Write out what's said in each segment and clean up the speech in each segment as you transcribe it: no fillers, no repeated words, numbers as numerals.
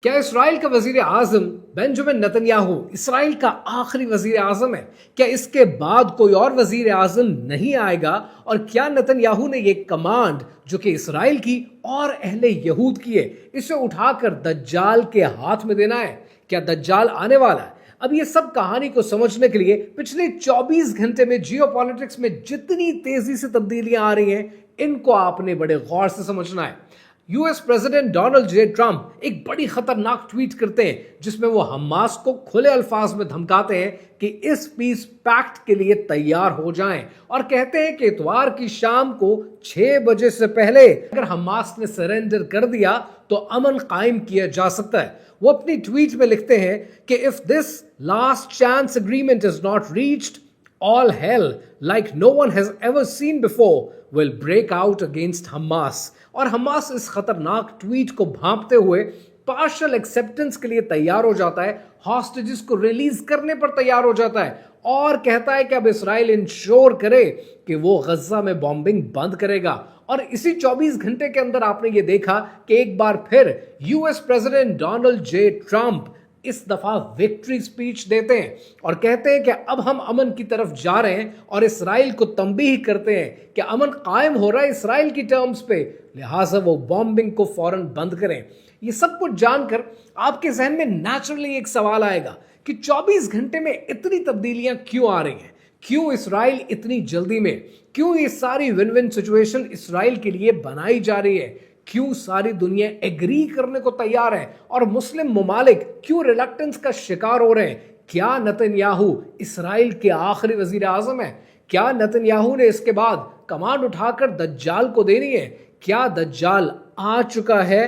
क्या इसराइल का वजीर आजम बेंजामिन नेतन्याहू इसराइल का आखिरी वजीर आजम है? क्या इसके बाद कोई और वजीर आजम नहीं आएगा? और क्या नेतन्याहू ने ये कमांड जो कि इसराइल की और अहले यहूद की है, इसे उठाकर दज्जाल के हाथ में देना है? क्या दज्जाल आने वाला है? अब ये सब कहानी को समझने के लिए पिछले 24 घंटे में जियोपॉलिटिक्स में जितनी तेजी से तब्दीलियां आ रही हैं, इनको आपने बड़े गौर से समझना है। US president Donald J Trump एक बड़ी खतरनाक ट्वीट करते हैं जिसमें वो हमास को खुले अल्फाज में धमकाते हैं कि इस पीस पैक्ट के लिए तैयार हो जाएं और कहते हैं कि इतवार की शाम को 6 बजे से पहले अगर हमास ने सरेंडर कर दिया तो अमन कायम किया जा सकता है। वो अपनी ट्वीट में लिखते हैं कि if this last chance agreement is not reached, all hell like no one has ever seen before will break out against Hamas। और हमास इस खतरनाक ट्वीट को भांपते हुए पार्शियल एक्सेप्टेंस के लिए तैयार हो जाता है, हॉस्टेजेस को रिलीज करने पर तैयार हो जाता है और कहता है कि अब इसराइल इंश्योर करे कि वो गज्जा में बॉम्बिंग बंद करेगा। और इसी 24 घंटे के अंदर आपने ये देखा कि एक बार फिर US president Donald J Trump इस दफा विक्ट्री स्पीच देते हैं और कहते हैं कि अब हम अमन की तरफ जा रहे हैं और इसराइल को तंबीह करते हैं कि अमन कायम हो रहा है इसराइल की टर्म्स पे, लिहाजा वो बॉम्बिंग को फौरन बंद करें। ये सब कुछ जानकर आपके जहन में नेचुरली एक सवाल आएगा कि 24 घंटे में इतनी तब्दीलियां क्यों आ रही हैं? क्यों इसराइल इतनी जल्दी में? क्यों ये सारी विन विन सिचुएशन इसराइल के लिए बनाई जा रही है? क्यों सारी दुनिया एग्री करने को तैयार है और मुस्लिम ममालिक क्यों रिलक्टेंस का शिकार हो रहे हैं? क्या नेतन्याहू इसराइल के आखिरी वजीर आजम है? क्या नेतन्याहू ने इसके बाद कमांड उठाकर दज्जाल को देनी है? क्या दज्जाल आ चुका है?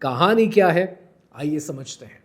कहानी क्या है, आइए समझते हैं।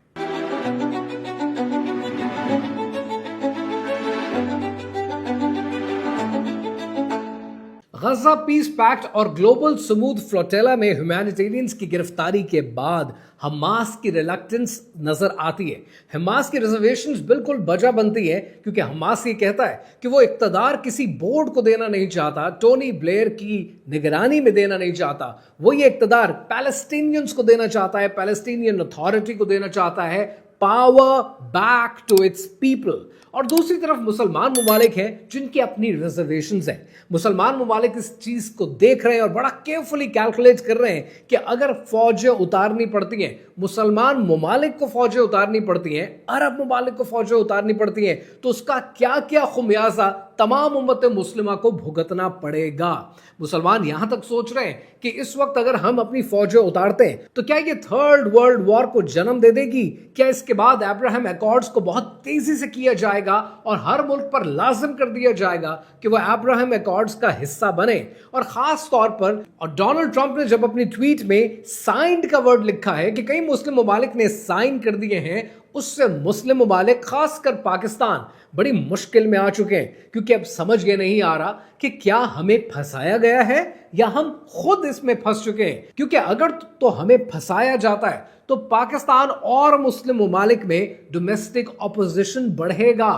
गजा पीस पैक्ट और ग्लोबल स्मूथ फ्लोटेला में ह्यूमैनिटेरियंस की गिरफ्तारी के बाद हमास की रिलक्टेंस नजर आती है। हमास की रिजर्वेशंस बिल्कुल वजह बनती है क्योंकि हमास ये कहता है कि वो इक्तदार किसी बोर्ड को देना नहीं चाहता, टोनी ब्लेयर की निगरानी में देना नहीं चाहता। वो ये इक्तदार पैलेस्टीनियंस को देना चाहता है, पैलेस्टीनियन अथॉरिटी को देना चाहता है, power back to its people. और दूसरी तरफ मुसलमान ममालिक हैं जिनकी अपनी रिजर्वेशंस हैं। मुसलमान ममालिक इस चीज को देख रहे हैं और बड़ा केयरफुली कैलकुलेट कर रहे हैं कि अगर फौजें उतारनी पड़ती हैं, मुसलमान ममालिक को फौजें उतारनी पड़ती हैं, अरब ममालिक को फौजें उतारनी पड़ती हैं, तो उसका क्या क्या खुमियाजा तमाम उम्मत मुस्लिमा को भुगतना पड़ेगा। मुसलमान यहां तक सोच रहे हैं कि इस वक्त अगर हम अपनी फौजें उतारते हैं तो क्या ये थर्ड वर्ल्ड वॉर को जन्म दे देगी? क्या इसके बाद अब्राहम अकॉर्ड्स को बहुत तेजी से किया जाएगा और हर मुल्क पर लाजिम कर दिया जाएगा कि वह अब्राहम अकॉर्ड्स का हिस्सा बने? और खास तौर पर और डोनाल्ड ट्रंप ने जब अपनी ट्वीट में साइंड का वर्ड लिखा है कि कई मुस्लिम ममालिक ने साइन कर दिए हैं, उससे मुस्लिम ममालिक खासकर पाकिस्तान बड़ी मुश्किल में आ चुके हैं क्योंकि अब समझ ये नहीं आ रहा कि क्या हमें फंसाया गया है या हम खुद इसमें फंस चुके हैं। क्योंकि अगर तो हमें फंसाया जाता है तो पाकिस्तान और मुस्लिम ममालिक में डोमेस्टिक ऑपोजिशन बढ़ेगा,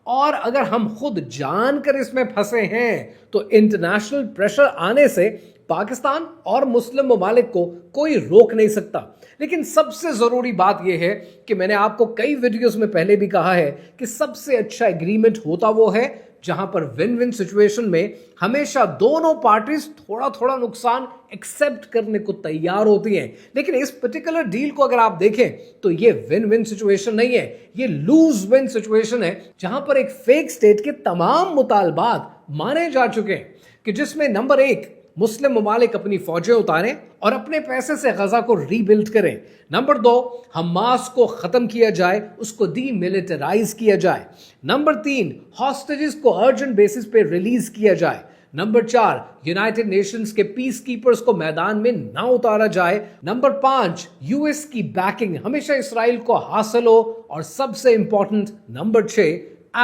और अगर हम खुद जानकर इसमें फंसे हैं तो इंटरनेशनल प्रेशर आने से पाकिस्तान और मुस्लिम ममालिक को कोई रोक नहीं सकता। लेकिन सबसे जरूरी बात यह है कि मैंने आपको कई वीडियोस में पहले भी कहा है कि सबसे अच्छा एग्रीमेंट होता वो है जहां पर विन विन सिचुएशन में हमेशा दोनों पार्टीज थोड़ा थोड़ा नुकसान एक्सेप्ट करने को तैयार होती हैं। लेकिन इस पर्टिकुलर डील को अगर आप देखें तो ये विन विन सिचुएशन नहीं है, ये लूज विन सिचुएशन है जहां पर एक फेक स्टेट के तमाम मुतालबात माने जा चुके हैं कि जिसमें नंबर 1 मुस्लिम ममालिक अपनी फौजें उतारें और अपने पैसे से गजा को रीबिल्ड करें। नंबर 2 हमास को खत्म किया जाए, उसको डीमिलिटराइज किया जाए। नंबर 3 हॉस्टेजेस को अर्जेंट बेसिस पे रिलीज किया जाए। नंबर 4 यूनाइटेड नेशंस के पीस कीपर्स को मैदान में ना उतारा जाए। नंबर 5 यूएस की बैकिंग हमेशा इसराइल को हासिल हो। और सबसे इंपॉर्टेंट नंबर 6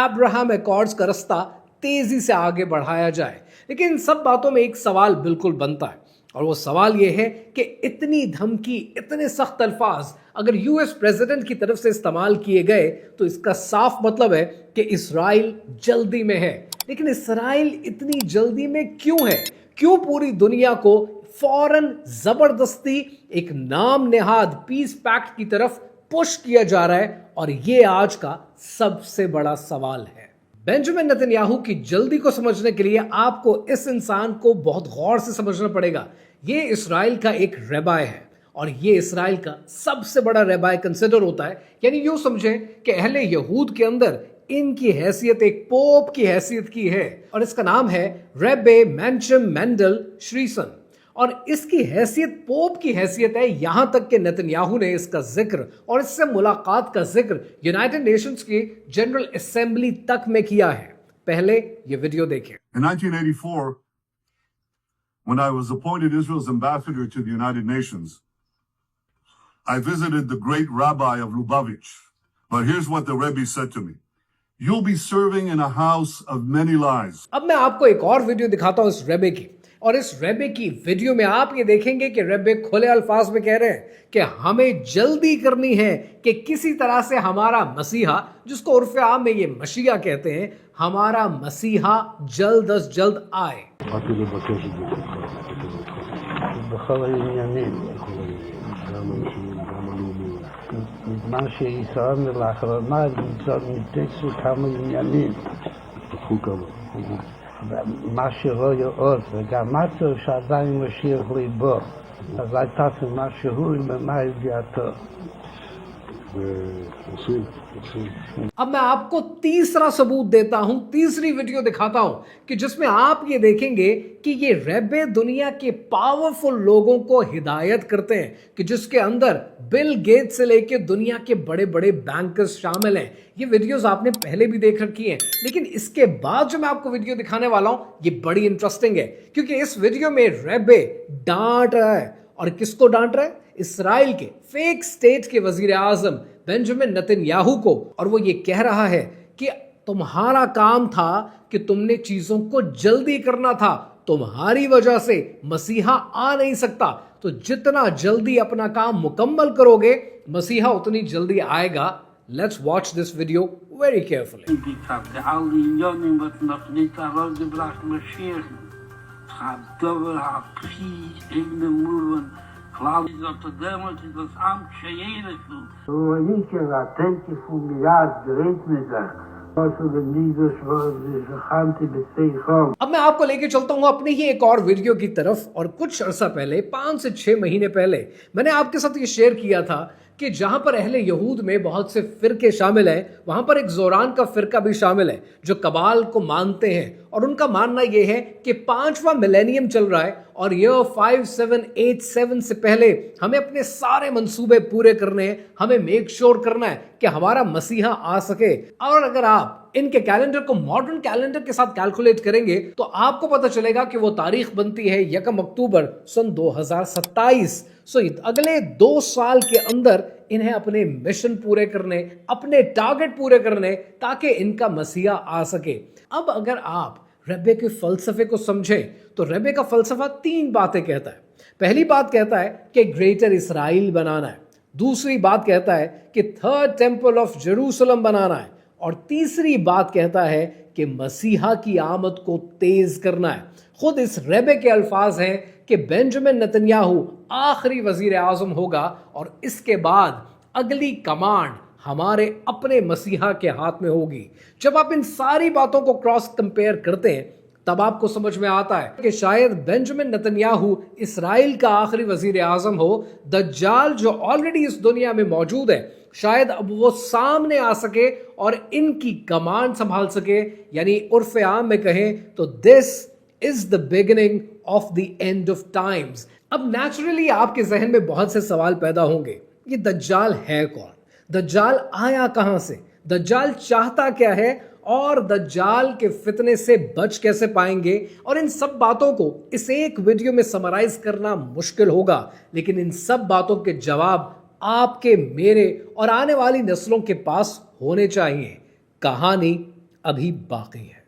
अब्राहम अकॉर्ड्स का रास्ता तेजी से आगे बढ़ाया जाए। लेकिन इन सब बातों में एक सवाल बिल्कुल बनता है और वो सवाल ये है कि इतनी धमकी, इतने सख्त अल्फाज अगर यूएस प्रेसिडेंट की तरफ से इस्तेमाल किए गए तो इसका साफ मतलब है कि इसराइल जल्दी में है। लेकिन इसराइल इतनी जल्दी में क्यों है? क्यों पूरी दुनिया को फौरन जबरदस्ती एक नाम नेहाद पीस पैक्ट की तरफ पुश किया जा रहा है और ये आज का सबसे बड़ा सवाल है। बेंजामिन नेतन्याहू की जल्दी को समझने के लिए आपको इस इंसान को बहुत गौर से समझना पड़ेगा। ये इस्राएल का एक रेबाय है और ये इस्राएल का सबसे बड़ा रेबाय कंसिडर होता है। यानी यूं समझें कि अहले यहूद के अंदर इनकी हैसियत एक पोप की हैसियत की है और इसका नाम है रेबे मेंशम मेंडल श्रीसन और इसकी हैसियत पोप की हैसियत है। यहां तक कि नेतन्याहू ने इसका जिक्र और इससे मुलाकात का जिक्र यूनाइटेड नेशंस की जनरल असेंबली तक में किया है। पहले ये वीडियो देखें। In 1984, when I was appointed Israel's ambassador to the United Nations, I visited the great rabbi of Lubavitch. But here's what the Rebbe said to me. You'll be serving in a house of many lies. अब मैं आपको एक और video दिखाता हूं इस रेबे की, और इस रेबे की वीडियो में आप ये देखेंगे कि रेबे खुले अल्फाज में कह रहे हैं कि हमें जल्दी करनी है कि किसी तरह से हमारा मसीहा, जिसको उर्फ आम में ये मसीहा कहते हैं, हमारा मसीहा जल्द अज जल्द आए। מה שישראל לאחרונה נתצו כמה עניינים. מה שרואה עוד, וגם משהו שעדיין משאיר ליבו. אז הייתה משהו למה ידיעתו. अब मैं आपको तीसरा सबूत देता हूं, तीसरी वीडियो दिखाता हूं कि जिसमें आप ये देखेंगे कि ये रेबे दुनिया के पावरफुल लोगों को हिदायत करते हैं, कि जिसके अंदर बिल गेट्स से लेके दुनिया के बड़े बड़े बैंकर्स शामिल हैं। ये वीडियोस आपने पहले भी देख रखी हैं, लेकिन इसके बाद जो मैं आपको वीडियो दिखाने वाला हूं ये बड़ी इंटरेस्टिंग है, क्योंकि इस वीडियो में रेबे डांट रहा है। और किसको डांट रहा है? इस्राएल के फेक स्टेट के वजीर आजम बेंजामिन नेतन्याहू को। और वो ये कह रहा है कि तुम्हारा काम था कि तुमने चीजों को जल्दी करना था, तुम्हारी वजह से मसीहा आ नहीं सकता, तो जितना जल्दी अपना काम मुकम्मल करोगे मसीहा उतनी जल्दी आएगा। Let's watch this video very carefully. अब मैं आपको लेके चलता हूँ अपनी ही एक और वीडियो की तरफ। और कुछ अर्सा पहले, 5 से 6 महीने पहले, मैंने आपके साथ ये शेयर किया था कि जहां पर अहले यहूद में बहुत से फिरके शामिल हैं, वहां पर एक जोरान का फिरका भी शामिल है जो कबाल को मानते हैं। और उनका मानना यह है कि 5वां मिलेनियम चल रहा है और ईयर 5787 से पहले हमें अपने सारे मंसूबे पूरे करने हैं, हमें मेक श्योर करना है कि हमारा मसीहा आ सके। और अगर आप इनके कैलेंडर को मॉडर्न कैलेंडर के साथ कैलकुलेट करेंगे तो आपको पता चलेगा कि वो तारीख बनती है 1 अक्टूबर सन 2027। सो अगले 2 साल के अंदर इन्हें अपने मिशन पूरे करने, अपने टारगेट पूरे करने, ताकि इनका मसीहा आ सके। अब अगर आप रेबे के फलसफे को समझें तो रेबे का फलसफा 3 बातें कहता है। पहली बात कहता है कि ग्रेटर इसराइल बनाना है, दूसरी बात कहता है कि 3rd टेम्पल ऑफ जेरूसलम बनाना है, और तीसरी बात कहता है कि मसीहा की आमद को तेज करना है। खुद इस रेबे के अल्फाज हैं कि बेंजामिन नेतन्याहू आखिरी वजीर आजम होगा और इसके बाद अगली कमांड हमारे अपने मसीहा के हाथ में होगी। जब आप इन सारी बातों को क्रॉस कंपेयर करते हैं तब आपको समझ में आता है कि शायद बेंजामिन नेतन्याहू इस्राएल का आखिरी वजीर आजम हो। दज्जाल जो ऑलरेडी इस दुनिया में मौजूद है, शायद अब वो सामने आ सके और इनकी कमांड संभाल सके। यानी उर्फ आम में कहें तो this is the beginning of the end of times. अब नेचुरली आपके जहन में बहुत से सवाल पैदा होंगे, ये दज्जाल है कौन? दज्जाल आया कहां से? दज्जाल चाहता क्या है? और दज्जाल के फितने से बच कैसे पाएंगे? और इन सब बातों को इस एक वीडियो में समराइज करना मुश्किल होगा, लेकिन इन सब बातों के जवाब आपके, मेरे और आने वाली नस्लों के पास होने चाहिए। कहानी अभी बाकी है।